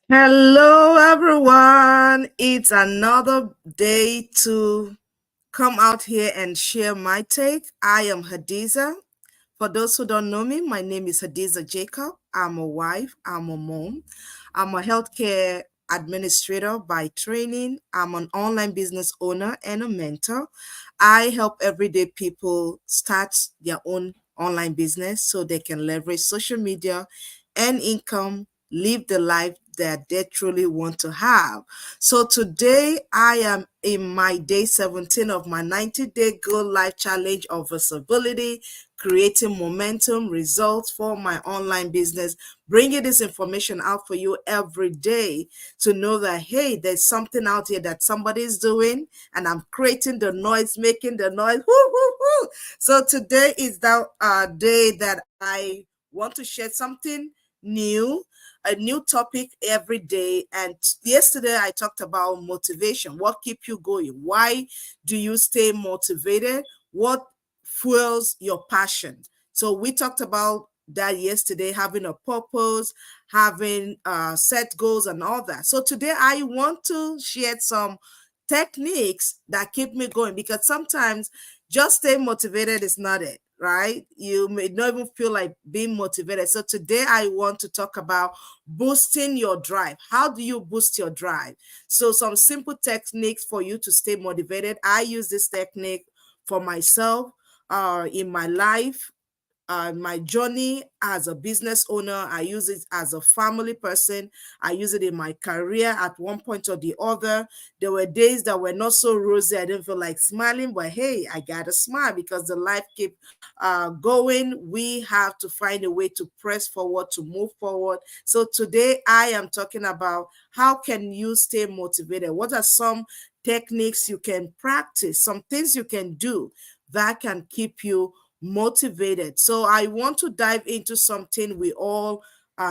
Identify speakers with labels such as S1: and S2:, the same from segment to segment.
S1: Hello, everyone. It's another day to come out here and share my take. I am Hadiza. For those who don't know me, my name is Hadiza Jacob. I'm a wife, I'm a mom, I'm a healthcare administrator by training. I'm an online business owner and a mentor. I help everyday people start their own online business so they can leverage social media and income, live the life that they truly want to have. So today I am in my day 17 of my 90-day goal life challenge of visibility, creating momentum, results for my online business, bringing this information out for you every day to know that, hey, there's something out here that somebody's doing and I'm creating the noise, making the noise. Woo, woo, woo. So today is that day that I want to share something new, a new topic every day. And yesterday I talked about motivation. What keeps you going? Why do you stay motivated? What fuels your passion? So we talked about that yesterday, having a purpose, having set goals and all that. So today I want to share some techniques that keep me going, because sometimes just staying motivated is not it, right? You may not even feel like being motivated. So today I want to talk about boosting your drive. How do you boost your drive? So some simple techniques for you to stay motivated. I use this technique for myself in my life, my journey as a business owner. I use it as a family person. I use it in my career at one point or the other. There were days that were not so rosy. I didn't feel like smiling, but hey, I gotta smile because the life keep going. We have to find a way to press forward, to move forward. So today I am talking about how can you stay motivated? What are some techniques you can practice, some things you can do that can keep you motivated. So I want to dive into something we all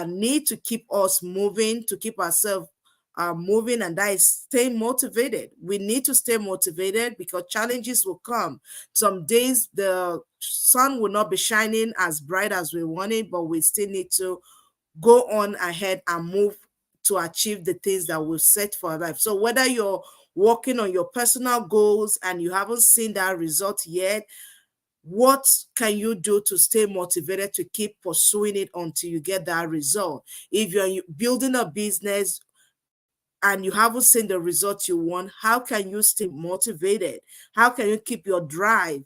S1: need to keep us moving, to keep ourselves moving, and that is staying motivated. We need to stay motivated because challenges will come. Some days the sun will not be shining as bright as we want it, but we still need to go on ahead and move to achieve the things that we've set for our life. So whether you're working on your personal goals and you haven't seen that result yet, what can you do to stay motivated to keep pursuing it until you get that result? If you're building a business and you haven't seen the result you want, how can you stay motivated? How can you keep your drive?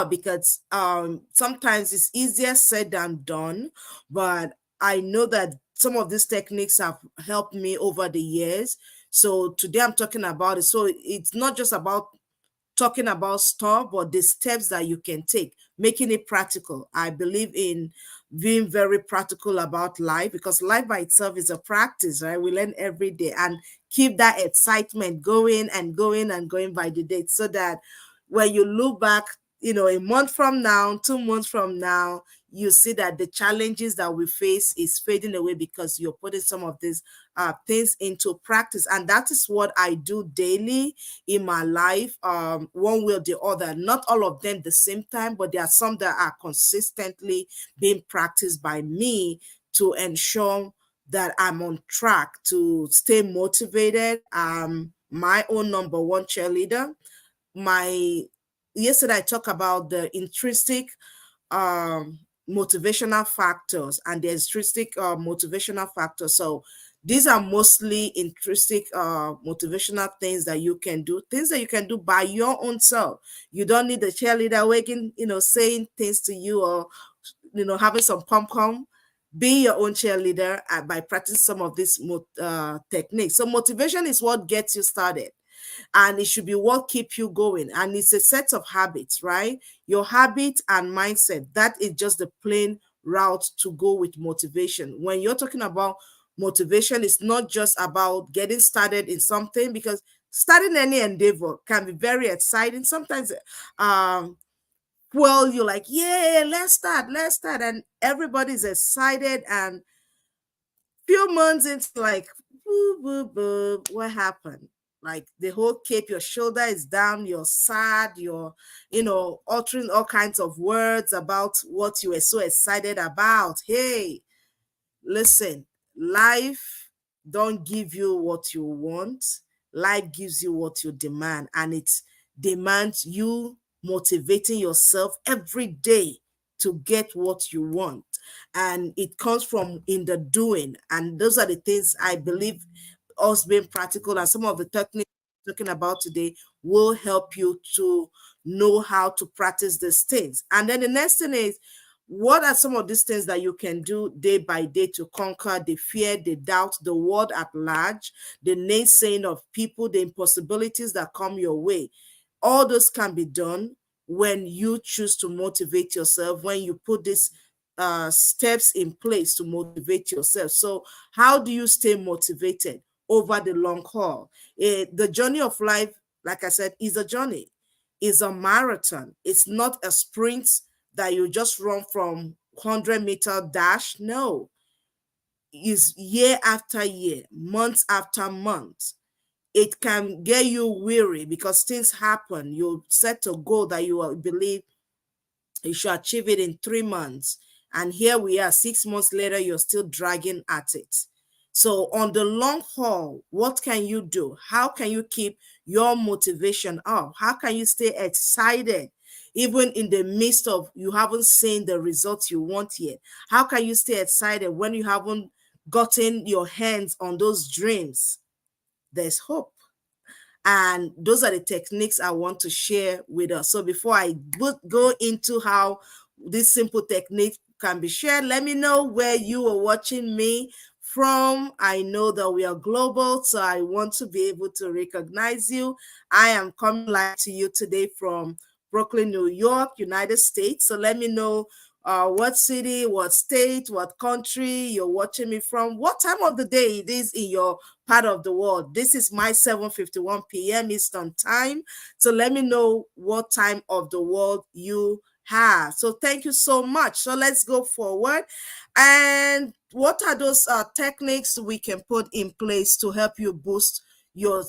S1: Because sometimes it's easier said than done, but I know that some of these techniques have helped me over the years. So today I'm talking about it. So it's not just about talking about stuff, but the steps that you can take, making it practical. I believe in being very practical about life, because life by itself is a practice, right? We learn every day, and keep that excitement going and going and going by the day, so that when you look back, a month from now, 2 months from now, you see that the challenges that we face is fading away because you're putting some of these things into practice. And that is what I do daily in my life, one way or the other. Not all of them the same time, but there are some that are consistently being practiced by me to ensure that I'm on track to stay motivated. My own number one cheerleader. My Yesterday I talked about the intrinsic um, motivational factors and the extrinsic motivational factors. So these are mostly intrinsic motivational things that you can do, things that you can do by your own self. You don't need the cheerleader waking, saying things to you, or having some pom pom. Be your own cheerleader by practicing some of these techniques. So motivation is what gets you started, and it should be what keep you going, and it's a set of habits, right? Your habit and mindset, that is just the plain route to go with motivation. When you're talking about motivation, it's not just about getting started in something, because starting any endeavor can be very exciting sometimes. Well, you're like, yeah, let's start, and everybody's excited, and few months into, like, boo, boo, boo, what happened? Like, the whole cape, your shoulder is down, you're sad, you're, uttering all kinds of words about what you were so excited about. Hey, listen, life don't give you what you want. Life gives you what you demand, and it demands you motivating yourself every day to get what you want. And it comes from in the doing. And those are the things I believe us being practical and some of the techniques we're talking about today will help you to know how to practice these things. And then the next thing is, what are some of these things that you can do day by day to conquer the fear, the doubt, the world at large, the naysaying of people, the impossibilities that come your way? All those can be done when you choose to motivate yourself, when you put these steps in place to motivate yourself. So, how do you stay motivated over the long haul? The journey of life, like I said, is a journey, is a marathon. It's not a sprint that you just run from 100-meter dash. No, is year after year, month after month. It can get you weary because things happen. You set a goal that you believe you should achieve it in 3 months. And here we are, 6 months later, you're still dragging at it. So, on the long haul, what can you do? How can you keep your motivation up? How can you stay excited even in the midst of you haven't seen the results you want yet? How can you stay excited when you haven't gotten your hands on those dreams? There's hope. And those are the techniques I want to share with us. So before I go into how this simple technique can be shared, let me know where you are watching me from. I know that we are global, so I want to be able to recognize you. I am coming live to you today from Brooklyn, New York, United States. So let me know what city, what state, what country you're watching me from, what time of the day it is in your part of the world. This is my 7:51 p.m. Eastern time. So let me know what time of the world you have. So thank you so much. So let's go forward. And what are those techniques we can put in place to help you boost your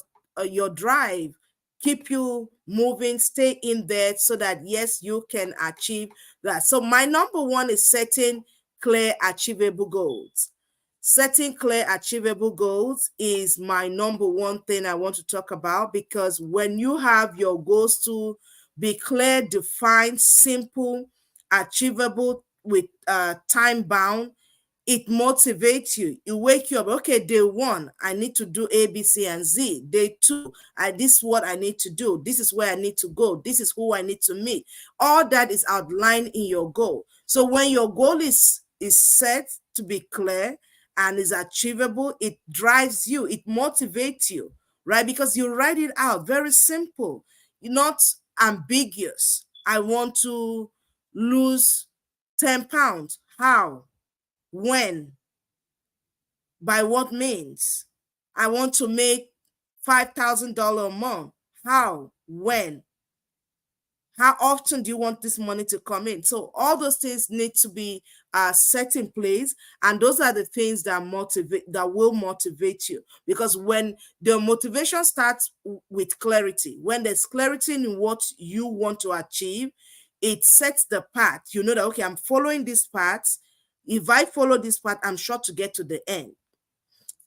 S1: drive, keep you moving, stay in there so that yes, you can achieve that. So my number one is setting clear, achievable goals. Setting clear, achievable goals is my number one thing I want to talk about, because when you have your goals to be clear, defined, simple, achievable, with time bound, it motivates you. It wake you up. Okay, day one, I need to do A, B, C, and Z. Day two, this is what I need to do. This is where I need to go. This is who I need to meet. All that is outlined in your goal. So when your goal is set to be clear and is achievable, it drives you. It motivates you, right? Because you write it out. Very simple. You're not ambiguous. I want to lose 10 pounds. How? When? By what means? I want to make $5,000 a month. How? When? How often do you want this money to come in? So all those things need to be set in place, and those are the things that will motivate you. Because when the motivation starts with clarity, when there's clarity in what you want to achieve, it sets the path. You know that, okay, I'm following this path. If I follow this path, I'm sure to get to the end.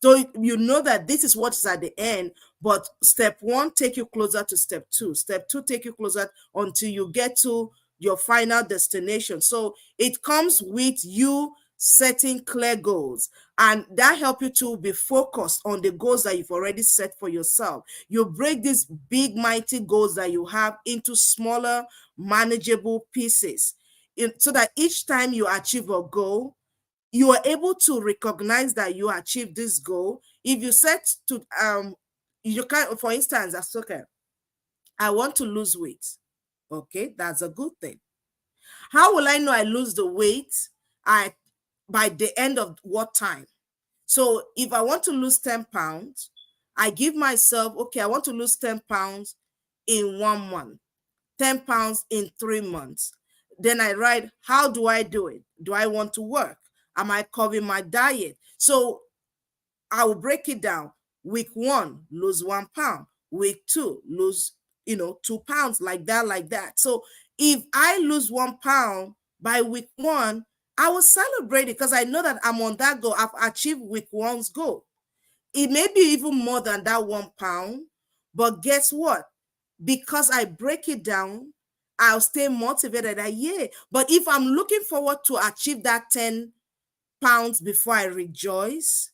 S1: So you know that this is what is at the end, but step one take you closer to step two. Step two take you closer until you get to your final destination. So it comes with you setting clear goals, and that help you to be focused on the goals that you've already set for yourself. You break these big mighty goals that you have into smaller manageable pieces, so that each time you achieve a goal, you are able to recognize that you achieved this goal. If you set to you can, for instance, that's okay, I want to lose weight. Okay, that's a good thing. How will I know I lose the weight? By the end of what time? So if I want to lose 10 pounds, I give myself, okay, I want to lose 10 pounds in 1 month, 10 pounds in 3 months. Then I write, how do I do it? Do I want to work? Am I covering my diet? So I will break it down. Week 1, lose 1 pound. Week 2, lose 2 pounds, like that. So if I lose 1 pound by week 1, I will celebrate it because I know that I'm on that goal. I've achieved week 1's goal. It may be even more than that 1 pound, but guess what? Because I break it down, I'll stay motivated that yeah. But if I'm looking forward to achieve that 10 pounds before I rejoice,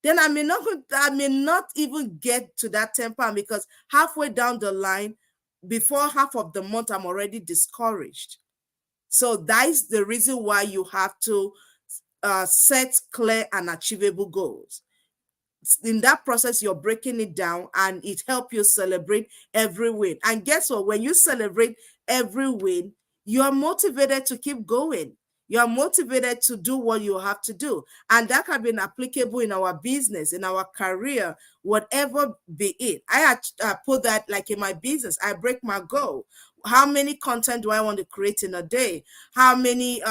S1: then I may not even get to that 10 pound, because halfway down the line, before half of the month, I'm already discouraged. So that is the reason why you have to set clear and achievable goals. In that process, you're breaking it down, and it helps you celebrate every win. And guess what? When you celebrate every win, you're motivated to keep going. You're motivated to do what you have to do. And that can be applicable in our business, in our career, whatever be it. I had put that like in my business. I break my goal. How many content do I want to create in a day? How many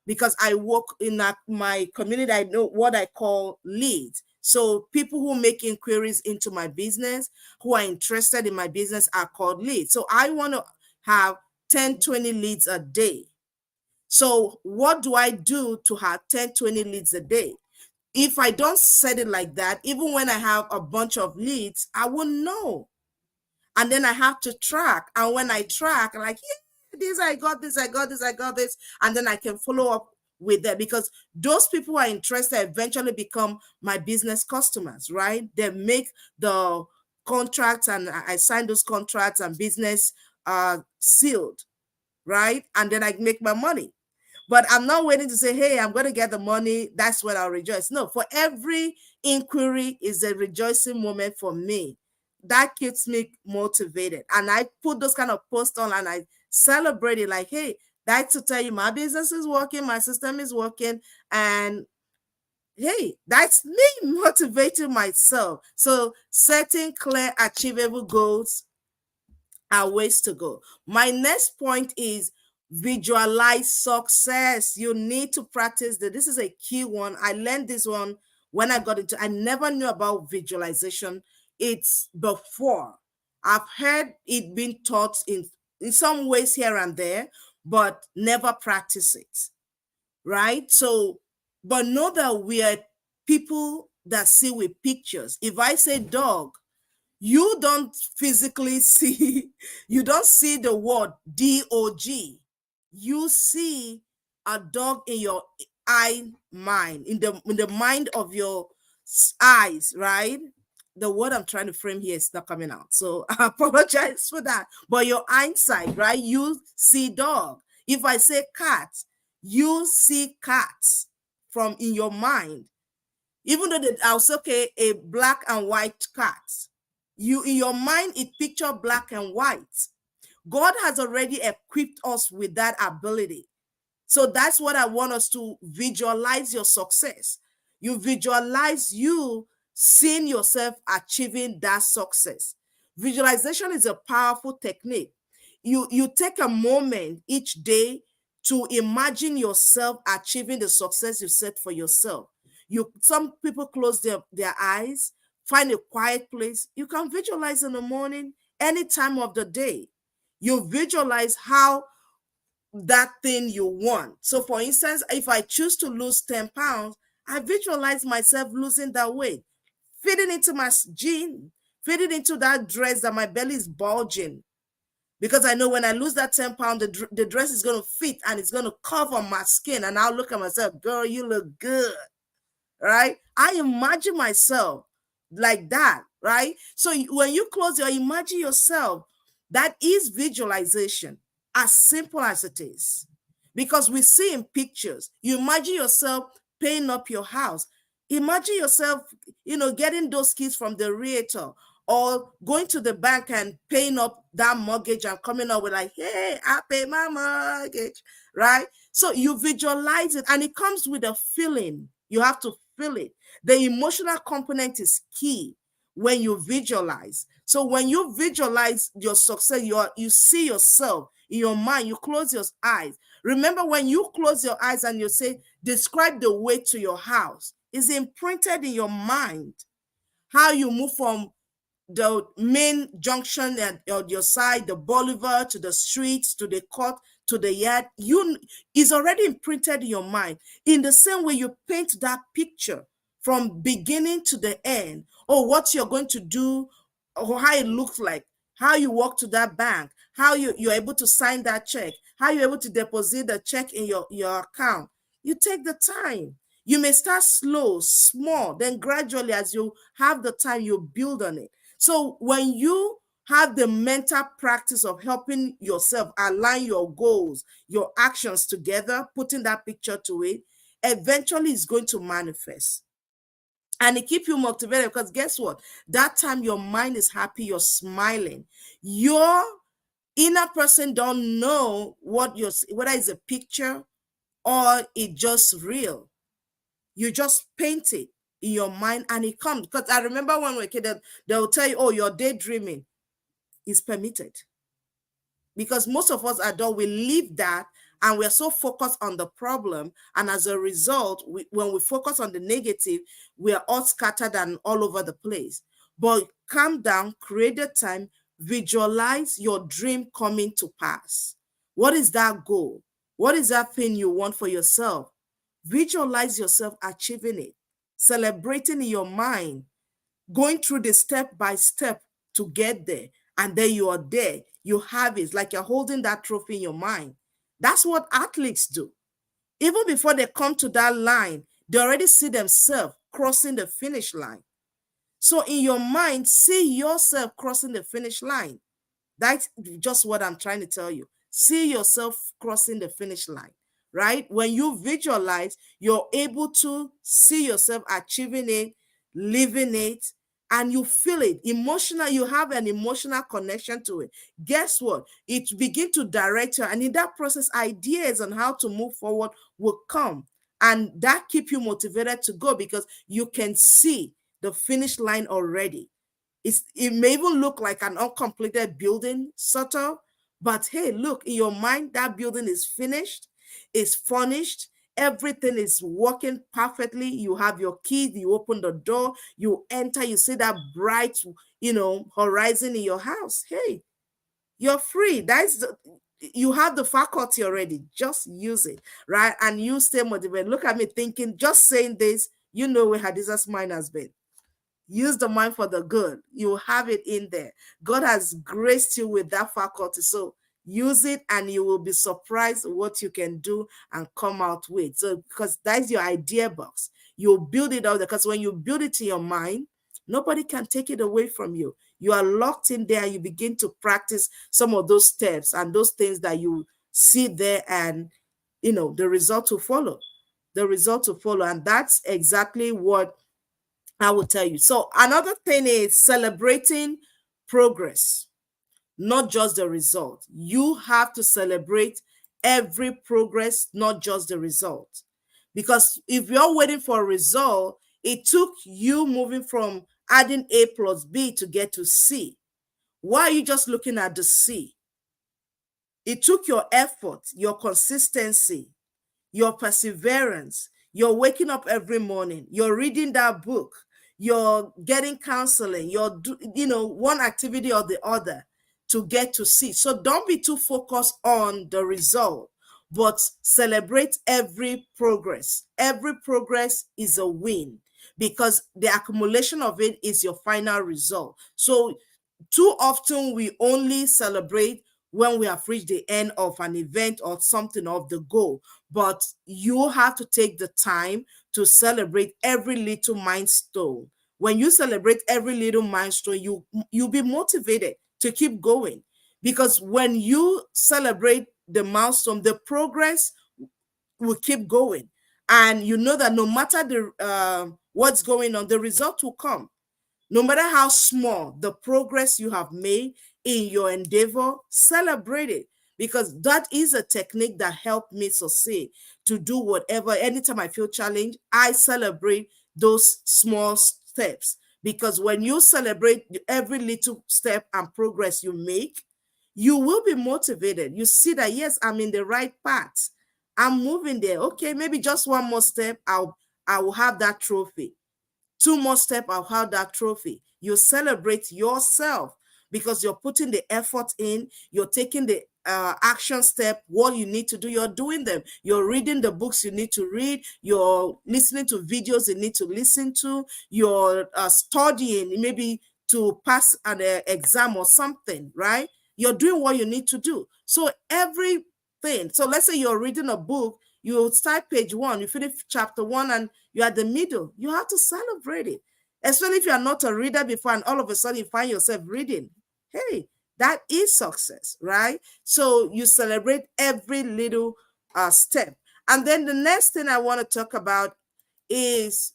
S1: because I work in my community, I know what I call leads. So people who make inquiries into my business, who are interested in my business, are called leads. So I want to have 10, 20 leads a day. So what do I do to have 10, 20 leads a day? If I don't set it like that, even when I have a bunch of leads, I won't know. And then I have to track. And when I track, I'm like, yeah, this, I got this, I got this, I got this. And then I can follow up with that, because those people who are interested eventually become my business customers, right? They make the contracts, and I sign those contracts, and business sealed, right? And then I make my money. But I'm not waiting to say, hey, I'm going to get the money. That's when I'll rejoice. No, for every inquiry is a rejoicing moment for me. That keeps me motivated. And I put those kind of posts on, and I celebrate it like, hey, that's to tell you my business is working, my system is working. And hey, that's me motivating myself. So setting clear, achievable goals are ways to go. My next point is visualize success. You need to practice that. This is a key one. I learned this one when I got into, I never knew about visualization. It's before. I've heard it being taught in some ways here and there, but never practice it. Right? So, but know that we are people that see with pictures. If I say dog, you don't physically see, you don't see the word D-O-G. You see a dog in your mind, in the mind of your eyes, right? The word I'm trying to frame here is not coming out. So I apologize for that. But your eyesight, right? You see dog. If I say cat, you see cats from in your mind. Even though I'll say, okay, a black and white cat, you in your mind it picture black and white. God has already equipped us with that ability. So that's what I want us to visualize your success. You visualize you seeing yourself achieving that success. Visualization is a powerful technique. You take a moment each day to imagine yourself achieving the success you set for yourself. Some people close their eyes, find a quiet place. You can visualize in the morning, any time of the day. You visualize how that thing you want. So for instance, if I choose to lose 10 pounds, I visualize myself losing that weight, fitting into my jean, fitting into that dress that my belly is bulging. Because I know when I lose that 10 pounds, the dress is going to fit and it's going to cover my skin. And I'll look at myself, girl, you look good, right? I imagine myself like that, right? So when you close your, imagine yourself, that is visualization, as simple as it is. Because we see in pictures, you imagine yourself paying up your house. Imagine yourself, getting those keys from the realtor, or going to the bank and paying up that mortgage and coming up with like, hey, I pay my mortgage, right? So you visualize it, and it comes with a feeling. You have to feel it. The emotional component is key when you visualize. So when you visualize your success, you see yourself in your mind, you close your eyes. Remember, when you close your eyes and you say, describe the way to your house, it's imprinted in your mind. How you move from the main junction at your side, the boulevard, to the streets, to the court, to the yard, is already imprinted in your mind. In the same way, you paint that picture from beginning to the end, or what you're going to do, or how it looks like, how you walk to that bank, how you're able to sign that check, how you're able to deposit the check in your account. You take the time. You may start slow, small, then gradually, as you have the time, you build on it. So when you have the mental practice of helping yourself align your goals, your actions together, putting that picture to it, eventually it's going to manifest. And it keep you motivated, because guess what? That time your mind is happy, you're smiling. Your inner person don't know whether it's a picture or it just real. You just paint it in your mind and it comes. Because I remember when we were kids, they'll tell you, oh, you're daydreaming. Is permitted, because most of us adults, we leave that and we're so focused on the problem, and as a result, when we focus on the negative, we are all scattered and all over the place. But calm down, create a time, visualize your dream coming to pass. What is that goal? What is that thing you want for yourself? Visualize yourself achieving it, celebrating in your mind, going through the step by step to get there. And then you are there. You have it. It's like you're holding that trophy in your mind. That's what athletes do. Even before they come to that line, they already see themselves crossing the finish line. So in your mind, see yourself crossing the finish line. That's just what I'm trying to tell you. See yourself crossing the finish line, right? When you visualize, you're able to see yourself achieving it, living it, and you feel it emotional. You have an emotional connection to it. Guess what? It begin to direct you, and in that process, ideas on how to move forward will come, and that keep you motivated to go, because you can see the finish line already. It may even look like an uncompleted building, sort of, but hey, look, in your mind, that building is finished, is furnished, everything is working perfectly. You have your key, you open the door, you enter, you see that bright, horizon in your house. Hey, you're free. You have the faculty already. Just use it, right? And you stay motivated. Look at me thinking, just saying this, where Hadiza's mind has been. Use the mind for the good. You have it in there. God has graced you with that faculty. So use it, and you will be surprised what you can do and come out with. So, because that's your idea box. You'll build it out there, because when you build it in your mind, nobody can take it away from you. You are locked in there, and you begin to practice some of those steps and those things that you see there, and the result will follow. The result will follow. And that's exactly what I will tell you. So another thing is celebrating progress, not just the result. You have to celebrate every progress, not just the result. Because if you're waiting for a result, it took you moving from adding A plus B to get to C. Why are you just looking at the C? It took your effort, your consistency, your perseverance. You're waking up every morning, you're reading that book, you're getting counseling, you're one activity or the other to get to see. So don't be too focused on the result, but celebrate every progress. Every progress is a win, because the accumulation of it is your final result. So too often we only celebrate when we have reached the end of an event or something of the goal, but you have to take the time to celebrate every little milestone. When you celebrate every little milestone, you'll be motivated to keep going, because when you celebrate the milestone, the progress will keep going, and you know that no matter the what's going on, the result will come. No matter how small the progress you have made in your endeavor, celebrate it, because that is a technique that helped me succeed to do whatever. Anytime I feel challenged, I celebrate those small steps, because when you celebrate every little step and progress you make, you will be motivated. You see that, yes, I'm in the right path. I'm moving there. Okay, maybe just one more step, I will have that trophy. Two more steps, I'll have that trophy. You celebrate yourself, because you're putting the effort in, you're taking the action step, what you need to do, you're doing them. You're reading the books you need to read. You're listening to videos you need to listen to. You're studying maybe to pass an exam or something, right? You're doing what you need to do. So everything. So let's say you're reading a book, you start page 1, you finish chapter 1, and you're at the middle. You have to celebrate it. Especially if you are not a reader before and all of a sudden you find yourself reading. Hey, that is success, right? So you celebrate every little step. And then the next thing I want to talk about is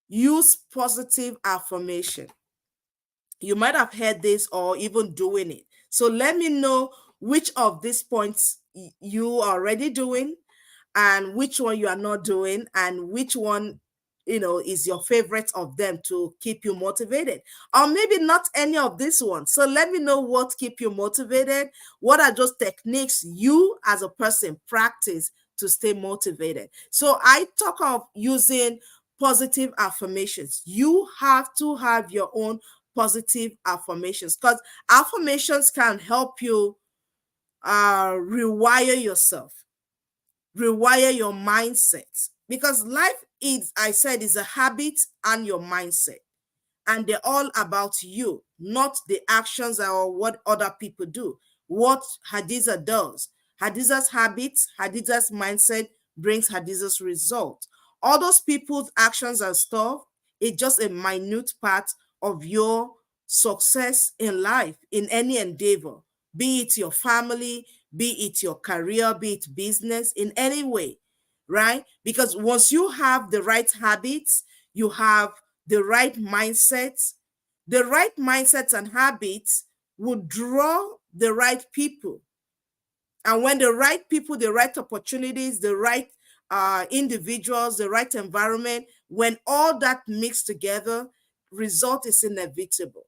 S1: use positive affirmation. You might have heard this or even doing it. So let me know which of these points you are already doing and which one you are not doing and which one is your favorite of them to keep you motivated, or maybe not any of these ones. So let me know what keep you motivated. What are those techniques you as a person practice to stay motivated? So I talk of using positive affirmations. You have to have your own positive affirmations, because affirmations can help you rewire yourself, rewire your mindset, because life is, I said, is a habit and your mindset, and they're all about you, not the actions or what other people do. What Hadiza does, Hadiza's habits, Hadiza's mindset brings Hadiza's result. All those people's actions and stuff, it's just a minute part of your success in life, in any endeavor, be it your family, be it your career, be it business, in any way, right? Because once you have the right habits, you have the right mindsets. The right mindsets and habits will draw the right people. And when the right people, the right opportunities, the right individuals, the right environment, when all that mixed together, result is inevitable.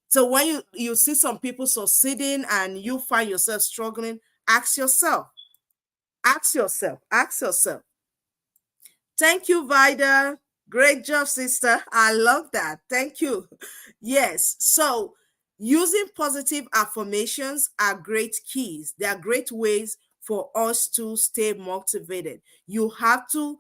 S1: So when you see some people succeeding and you find yourself struggling, ask yourself, ask yourself, ask yourself. Thank you, Vida. Great job, sister. I love that. Thank you. Yes. So using positive affirmations are great keys. They are great ways for us to stay motivated. You have to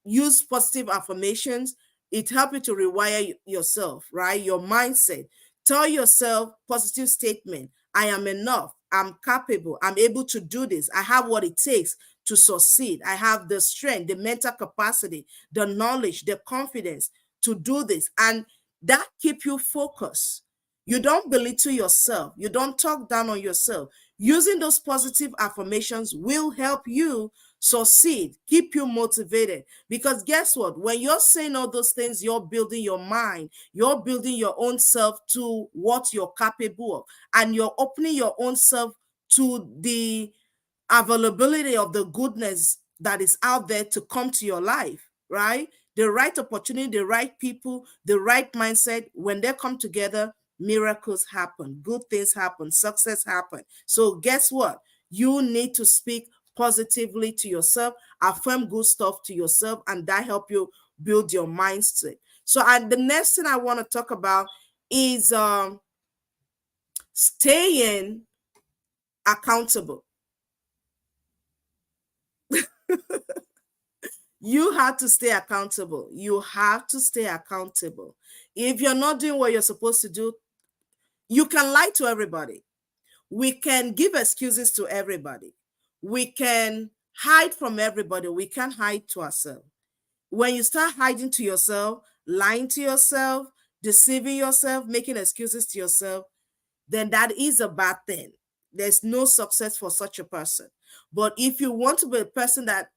S1: use positive affirmations. It helps you to rewire yourself, right? Your mindset. Tell yourself positive statement. I am enough. I'm capable. I'm able to do this. I have what it takes to succeed. I have the strength, the mental capacity, the knowledge, the confidence to do this. And that keep you focused. You don't belittle yourself. You don't talk down on yourself. Using those positive affirmations will help you succeed, keep you motivated. Because guess what? When you're saying all those things, you're building your mind, you're building your own self to what you're capable of, and you're opening your own self to the availability of the goodness that is out there to come to your life, right? The right opportunity, the right people, the right mindset, when they come together, miracles happen, good things happen, success happen. So guess what? You need to speak positively to yourself, affirm good stuff to yourself, and that help you build your mindset. So the next thing I want to talk about is staying accountable. You have to stay accountable. You have to stay accountable. If you're not doing what you're supposed to do, you can lie to everybody. We can give excuses to everybody. We can hide from everybody. We can't hide to ourselves. When you start hiding to yourself, lying to yourself, deceiving yourself, making excuses to yourself, then that is a bad thing. There's no success for such a person. But if you want to be a person that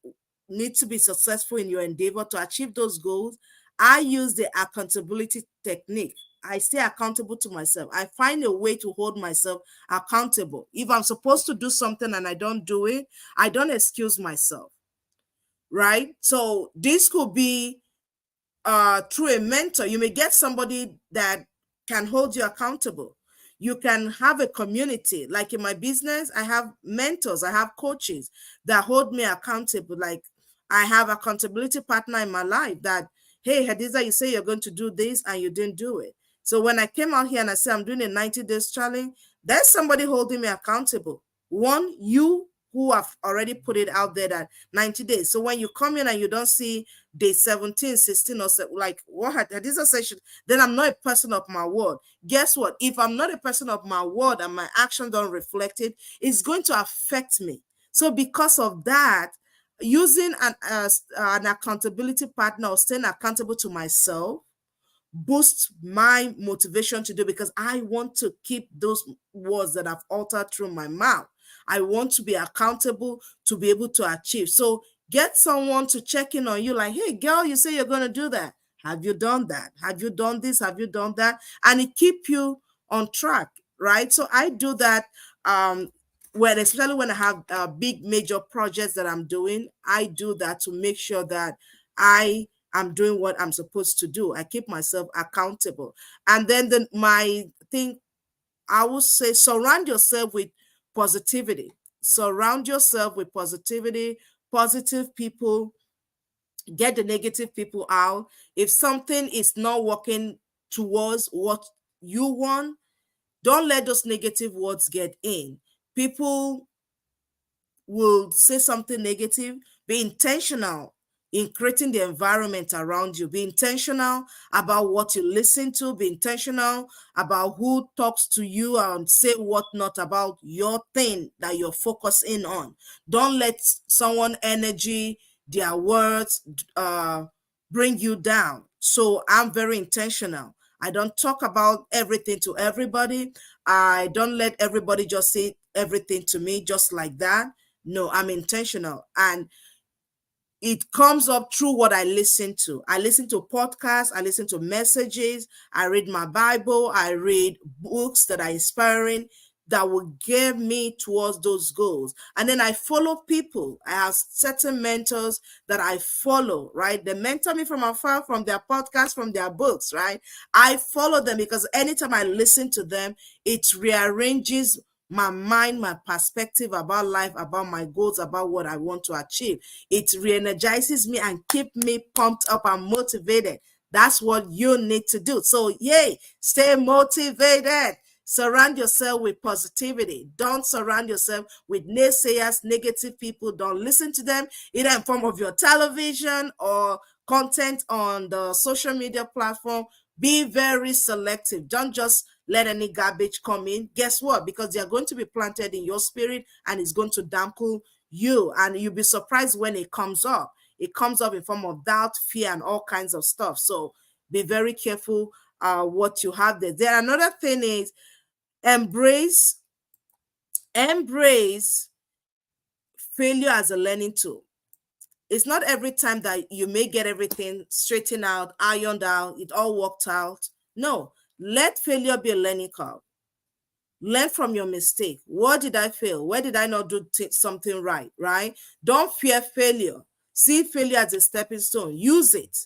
S1: needs to be successful in your endeavor to achieve those goals, I use the accountability technique. I stay accountable to myself. I find a way to hold myself accountable. If I'm supposed to do something and I don't do it, I don't excuse myself, right? So this could be through a mentor. You may get somebody that can hold you accountable. You can have a community. Like in my business, I have mentors, I have coaches that hold me accountable. Like I have accountability partner in my life that, hey, Hadiza, you say you're going to do this and you didn't do it. So when I came out here and I said I'm doing a 90 days challenge, There's somebody holding me accountable. One, you who have already put it out there that 90 days. So when you come in and you don't see day 17, 16, or like what Hadiza session, then I'm not a person of my word. Guess what? If I'm not a person of my word and my action don't reflect it, it's going to affect me. So because of that, using an accountability partner or staying accountable to myself boost my motivation to do, because I want to keep those words that I've uttered through my mouth. I want to be accountable to be able to achieve. So get someone to check in on you like, hey, girl, you say you're going to do that. Have you done that? Have you done this? Have you done that? And it keep you on track, right? So I do that when, especially when I have big major projects that I'm doing, I do that to make sure that I'm doing what I'm supposed to do. I keep myself accountable. And then my thing, I would say, surround yourself with positivity. Surround yourself with positivity, positive people, get the negative people out. If something is not working towards what you want, don't let those negative words get in. People will say something negative. Be intentional in creating the environment around you. Be intentional about what you listen to. Be intentional about who talks to you and say what not about your thing that you're focusing on. Don't let someone energy, their words, bring you down. So I'm very intentional. I don't talk about everything to everybody. I don't let everybody just say everything to me just like that. No, I'm intentional. And it comes up through what I listen to. I listen to podcasts, I listen to messages, I read my Bible, I read books that are inspiring, that will get me towards those goals. And then I follow people. I have certain mentors that I follow, right? They mentor me from afar, from their podcasts, from their books, right? I follow them because anytime I listen to them, it rearranges my mind, my perspective about life, about my goals, about what I want to achieve. It re-energizes me and keep me pumped up and motivated. That's what you need to do. So yay, stay motivated. Surround yourself with positivity. Don't surround yourself with naysayers, negative people. Don't listen to them, either in form of your television or content on the social media platform. Be very selective. Don't just let any garbage come in. Guess what? Because they are going to be planted in your spirit and it's going to dampen you. And you'll be surprised when it comes up. It comes up in form of doubt, fear, and all kinds of stuff. So be very careful what you have there. Then another thing is embrace embrace failure as a learning tool. It's not every time that you may get everything straightened out, ironed out, it all worked out. No, let failure be a learning curve. Learn from your mistake. What did I fail? Where did I not do something right? Right? Don't fear failure. See failure as a stepping stone. Use it.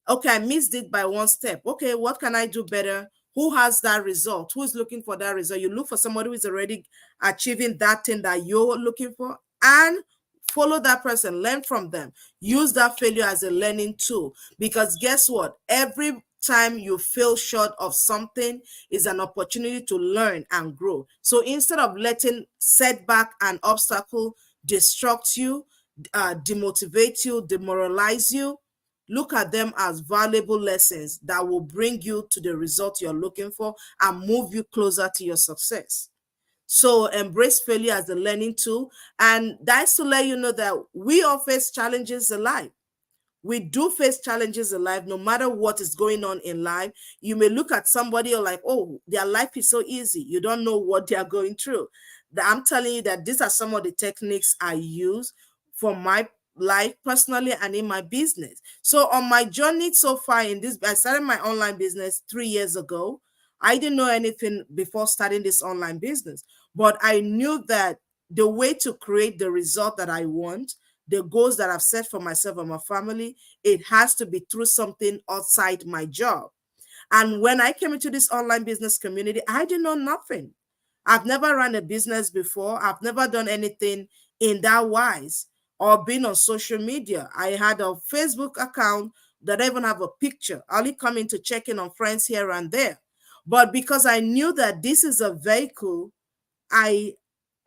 S1: Okay, I missed it by one step. Okay, what can I do better? Who has that result? Who is looking for that result? You look for somebody who is already achieving that thing that you're looking for and follow that person, learn from them. Use that failure as a learning tool, because guess what? Every time you feel short of something is an opportunity to learn and grow. So instead of letting setback and obstacle destruct you, demotivate you, demoralize you, look at them as valuable lessons that will bring you to the result you're looking for and move you closer to your success. So embrace failure as a learning tool. And that's to let you know that we all face challenges in life. We do face challenges in life, no matter what is going on in life. You may look at somebody or like, oh, their life is so easy. You don't know what they are going through. I'm telling you that these are some of the techniques I use for my life personally and in my business. So on my journey so far in this, I started my online business 3 years ago. I didn't know anything before starting this online business, but I knew that the way to create the result that I want, the goals that I've set for myself and my family, it has to be through something outside my job. And when I came into this online business community, I didn't know nothing. I've never run a business before. I've never done anything in that wise or been on social media. I had a Facebook account that I even have a picture. I only come in to check in on friends here and there. But because I knew that this is a vehicle, I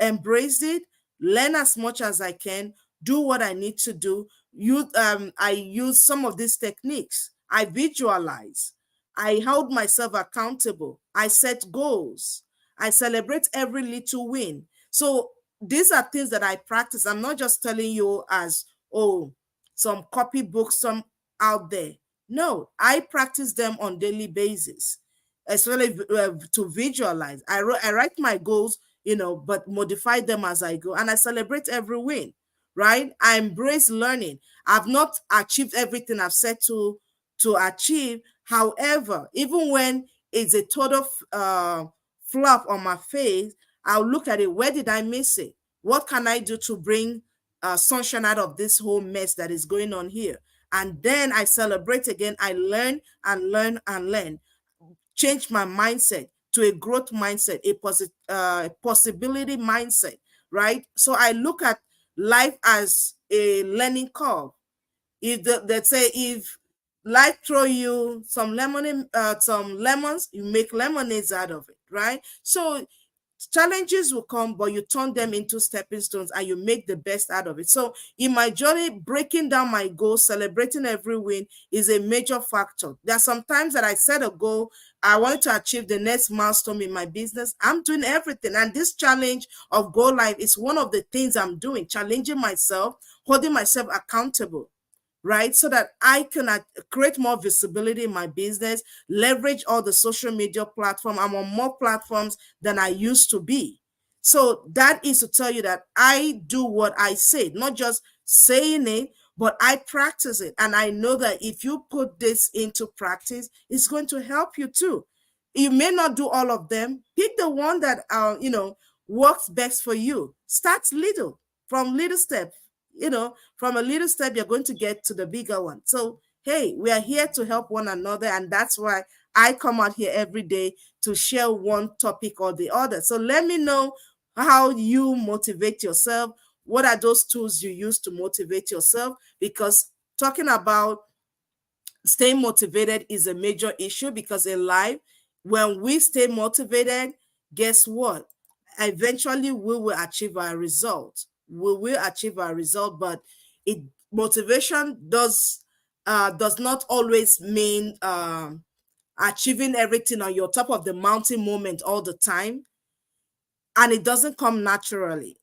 S1: embrace it, learn as much as I can, do what I need to do. I use some of these techniques. I visualize. I hold myself accountable. I set goals. I celebrate every little win. So these are things that I practice. I'm not just telling you as, oh, some copybooks, some out there. No, I practice them on daily basis, especially to visualize. I write my goals, but modify them as I go. And I celebrate every win, right? I embrace learning. I've not achieved everything I've set to achieve. However, even when it's a total flop on my face, I'll look at it. Where did I miss it? What can I do to bring sunshine out of this whole mess that is going on here? And then I celebrate again. I learn and learn and learn, change my mindset to a growth mindset, a possibility mindset, right? So I look at life as a learning curve. Let's say if life throw you some lemons, you make lemonades out of it, right? So challenges will come, but you turn them into stepping stones and you make the best out of it. So in my journey, breaking down my goals, celebrating every win is a major factor. There are some times that I set a goal, I want to achieve the next milestone in my business. I'm doing everything. And this challenge of Go Live is one of the things I'm doing, challenging myself, holding myself accountable, right? So that I can create more visibility in my business, leverage all the social media platform. I'm on more platforms than I used to be. So that is to tell you that I do what I say, not just saying it, but I practice it. And I know that if you put this into practice, it's going to help you too. You may not do all of them. Pick the one that works best for you. Start little, from little steps. From a little step, you're going to get to the bigger one. So, hey, we are here to help one another. And that's why I come out here every day to share one topic or the other. So let me know how you motivate yourself. What are those tools you use to motivate yourself? Because talking about staying motivated is a major issue, because in life, when we stay motivated, guess what? Eventually we will achieve our result. We will achieve our result, but it motivation does not always mean achieving everything on your top of the mountain moment all the time, and it doesn't come naturally.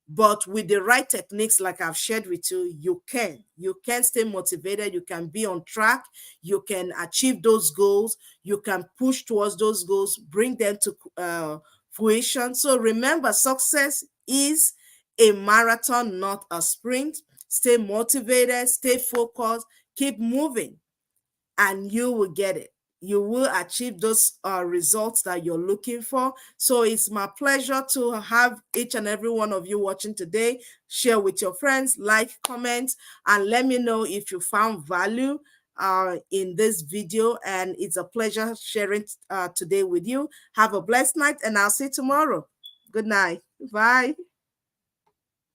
S1: But with the right techniques, like I've shared with you, you can stay motivated, you can be on track, you can achieve those goals, you can push towards those goals, bring them to fruition. So remember, success is a marathon, not a sprint. Stay motivated, stay focused, keep moving, and you will get it. You will achieve those results that you're looking for. So it's my pleasure to have each and every one of you watching today. Share with your friends, like, comment, and let me know if you found value in this video. And it's a pleasure sharing today with you. Have a blessed night, and I'll see you tomorrow. Good night. Bye.